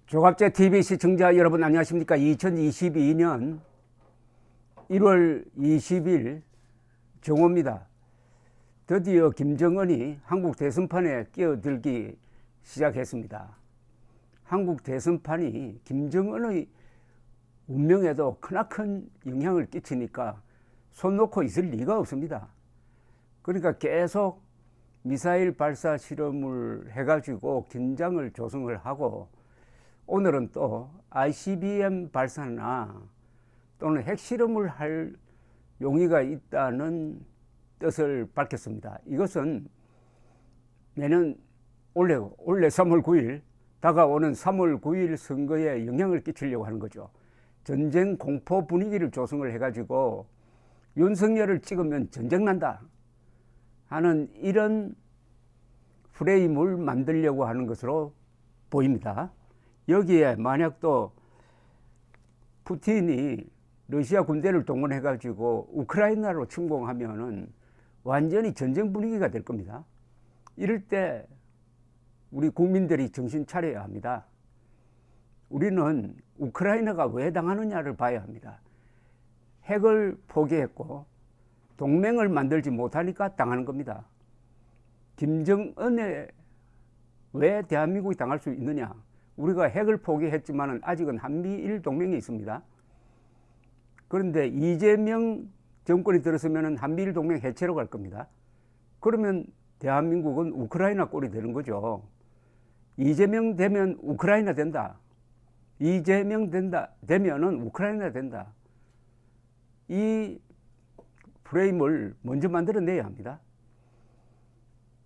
조갑제 TV 시청자 여러분 안녕하십니까? 2022년 1월 20일 정오입니다. 드디어 김정은이 한국 대선판에 끼어들기 시작했습니다. 한국 대선판이 김정은의 운명에도 크나큰 영향을 끼치니까 손 놓고 있을 리가 없습니다. 그러니까 계속 미사일 발사 실험을 해가지고 긴장을 조성을 하고, 오늘은 또 ICBM 발사나 또는 핵실험을 할 용의가 있다는 뜻을 밝혔습니다. 이것은 내년 올해 3월 9일 다가오는 3월 9일 선거에 영향을 끼치려고 하는 거죠. 전쟁 공포 분위기를 조성을 해가지고 윤석열을 찍으면 전쟁 난다 하는 이런 프레임을 만들려고 하는 것으로 보입니다. 여기에 만약 또 푸틴이 러시아 군대를 동원해 가지고 우크라이나로 침공하면은 완전히 전쟁 분위기가 될 겁니다. 이럴 때 우리 국민들이 정신 차려야 합니다. 우리는 우크라이나가 왜 당하느냐를 봐야 합니다. 핵을 포기했고 동맹을 만들지 못하니까 당하는 겁니다. 김정은에 왜 대한민국이 당할 수 있느냐? 우리가 핵을 포기했지만 아직은 한미일 동맹이 있습니다. 그런데 이재명 정권이 들었으면 한미일 동맹 해체로 갈 겁니다. 그러면 대한민국은 우크라이나 꼴이 되는 거죠. 이재명 되면 우크라이나 된다. 이재명 되면은 우크라이나 된다. 이 프레임을 먼저 만들어내야 합니다.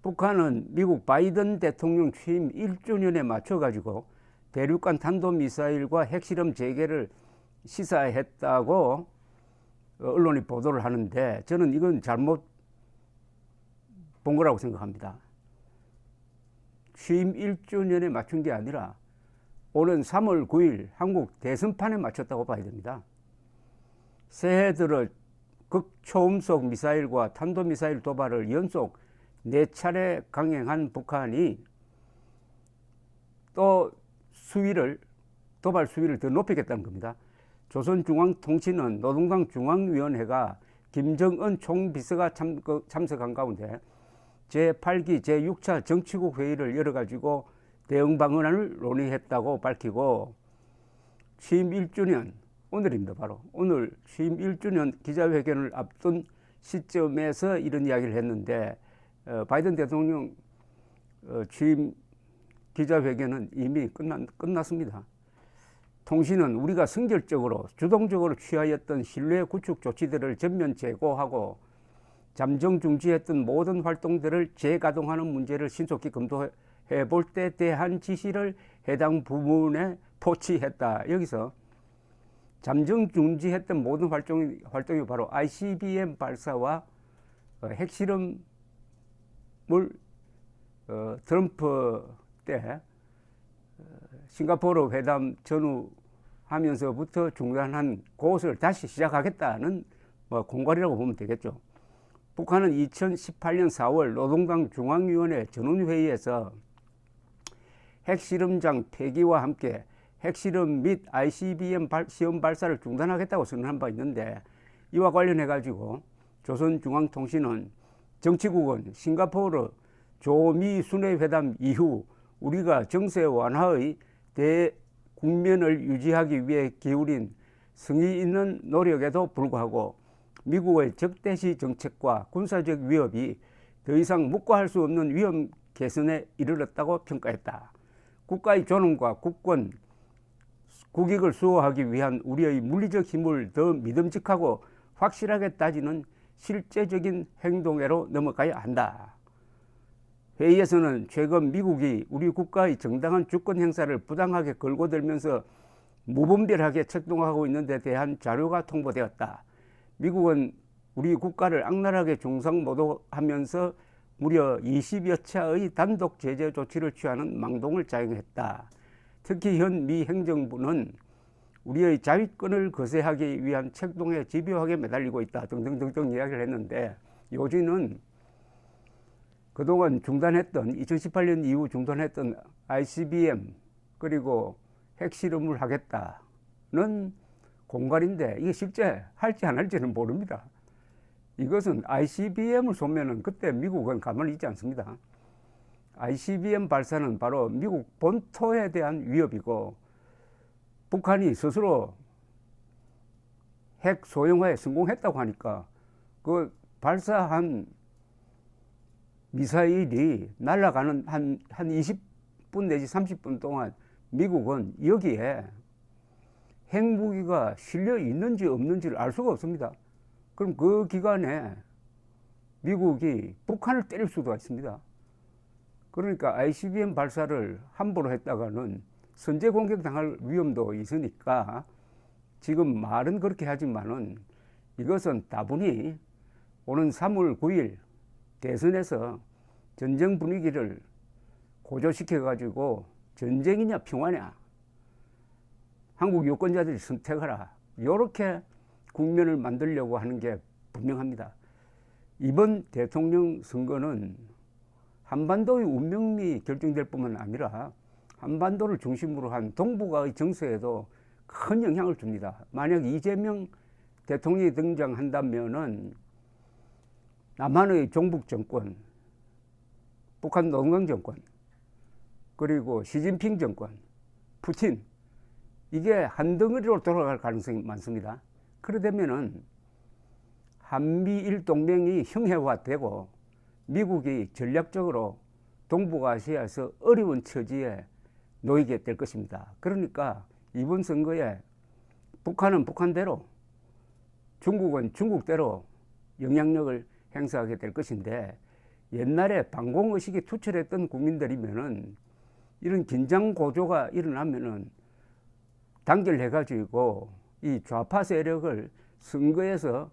북한은 미국 바이든 대통령 취임 1주년에 맞춰가지고 대륙간 탄도미사일과 핵실험 재개를 시사했다고 언론이 보도를 하는데, 저는 이건 잘못 본 거라고 생각합니다. 취임 1주년에 맞춘 게 아니라 오는 3월 9일 한국 대선판에 맞췄다고 봐야 됩니다. 새해 들어 극초음속 미사일과 탄도미사일 도발을 연속 4차례 강행한 북한이 또 도발 수위를 더 높이겠다는 겁니다. 조선중앙통신은 노동당 중앙위원회가 김정은 총비서가 참석한 가운데 제8기 제6차 정치국 회의를 열어가지고 대응 방안을 논의했다고 밝히고, 취임 1주년, 오늘입니다. 바로 오늘 취임 1주년 기자회견을 앞둔 시점에서 이런 이야기를 했는데, 바이든 대통령 취임 기자회견은 이미 끝났습니다. 통신은 우리가 선결적으로 주동적으로 취하였던 신뢰 구축 조치들을 전면 제고하고 잠정 중지했던 모든 활동들을 재가동하는 문제를 신속히 검토해 볼 때 대한 지시를 해당 부문에 포치했다. 여기서 잠정 중지했던 모든 활동이 바로 ICBM 발사와 핵실험을 트럼프 때 싱가포르 회담 전후하면서부터 중단한 그것을 다시 시작하겠다는 공갈이라고 보면 되겠죠. 북한은 2018년 4월 노동당 중앙위원회 전원회의에서 핵실험장 폐기와 함께 핵실험 및 ICBM 시험 발사를 중단하겠다고 선언한 바 있는데, 이와 관련해 가지고 조선중앙통신은 정치국은 싱가포르 조미 순회 회담 이후 우리가 정세 완화의 대국면을 유지하기 위해 기울인 성의 있는 노력에도 불구하고 미국의 적대시 정책과 군사적 위협이 더 이상 묵과할 수 없는 위험 개선에 이르렀다고 평가했다. 국가의 존엄과 국권, 국익을 수호하기 위한 우리의 물리적 힘을 더 믿음직하고 확실하게 따지는 실제적인 행동으로 넘어가야 한다. 회의에서는 최근 미국이 우리 국가의 정당한 주권 행사를 부당하게 걸고들면서 무분별하게 책동하고 있는 데 대한 자료가 통보되었다. 미국은 우리 국가를 악랄하게 중상모독하면서 무려 20여 차의 단독 제재 조치를 취하는 망동을 자행했다. 특히 현 미 행정부는 우리의 자위권을 거세하기 위한 책동에 집요하게 매달리고 있다. 등등등등 이야기를 했는데, 요지는 그동안 중단했던 2018년 이후 중단했던 ICBM 그리고 핵실험을 하겠다는 공갈인데 이게 실제 할지 안 할지는 모릅니다. 이것은 ICBM을 쏘면은 그때 미국은 가만히 있지 않습니다. ICBM 발사는 바로 미국 본토에 대한 위협이고, 북한이 스스로 핵 소형화에 성공했다고 하니까 그 발사한 미사일이 날아가는 한 20분 내지 30분 동안 미국은 여기에 핵무기가 실려 있는지 없는지를 알 수가 없습니다. 그럼 그 기간에 미국이 북한을 때릴 수도 있습니다. 그러니까 ICBM 발사를 함부로 했다가는 선제 공격당할 위험도 있으니까 지금 말은 그렇게 하지만은 이것은 다분히 오는 3월 9일 대선에서 전쟁 분위기를 고조시켜가지고 전쟁이냐 평화냐 한국 유권자들이 선택하라, 이렇게 국면을 만들려고 하는 게 분명합니다. 이번 대통령 선거는 한반도의 운명이 결정될 뿐만 아니라 한반도를 중심으로 한 동북아의 정세에도 큰 영향을 줍니다. 만약 이재명 대통령이 등장한다면은 남한의 종북 정권, 북한 노동당 정권, 그리고 시진핑 정권, 푸틴, 이게 한 덩어리로 돌아갈 가능성이 많습니다. 그러다면은 한미일 동맹이 형해화되고 미국이 전략적으로 동북아시아에서 어려운 처지에 놓이게 될 것입니다. 그러니까 이번 선거에 북한은 북한대로, 중국은 중국대로 영향력을 행사하게 될 것인데, 옛날에 반공의식이 투철했던 국민들이면은 이런 긴장 고조가 일어나면은 단결해가지고 이 좌파 세력을 선거에서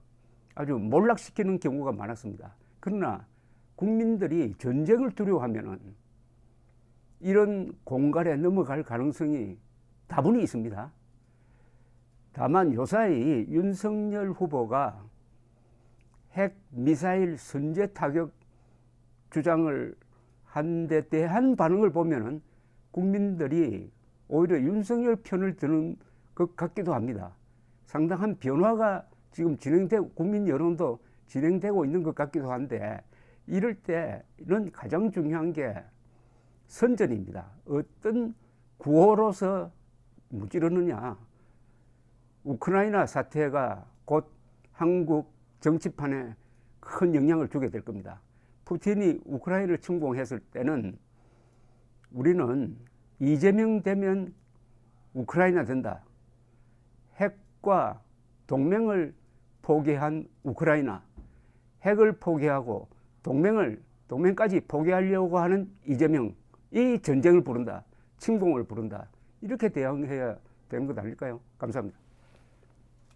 아주 몰락시키는 경우가 많았습니다. 그러나 국민들이 전쟁을 두려워하면은 이런 공갈에 넘어갈 가능성이 다분히 있습니다. 다만 요사이 윤석열 후보가 핵 미사일 선제 타격 주장을 한 데 대한 반응을 보면은 국민들이 오히려 윤석열 편을 드는 것 같기도 합니다. 상당한 변화가 지금 진행되고 국민 여론도 진행되고 있는 것 같기도 한데, 이럴 때는 가장 중요한 게 선전입니다. 어떤 구호로서 무찌르느냐. 우크라이나 사태가 곧 한국 정치판에 큰 영향을 주게 될 겁니다. 푸틴이 우크라이나를 침공했을 때는 우리는 이재명 되면 우크라이나 된다, 핵과 동맹을 포기한 우크라이나, 핵을 포기하고 동맹까지 포기하려고 하는 이재명, 이 전쟁을 부른다, 침공을 부른다, 이렇게 대응해야 되는 것 아닐까요? 감사합니다.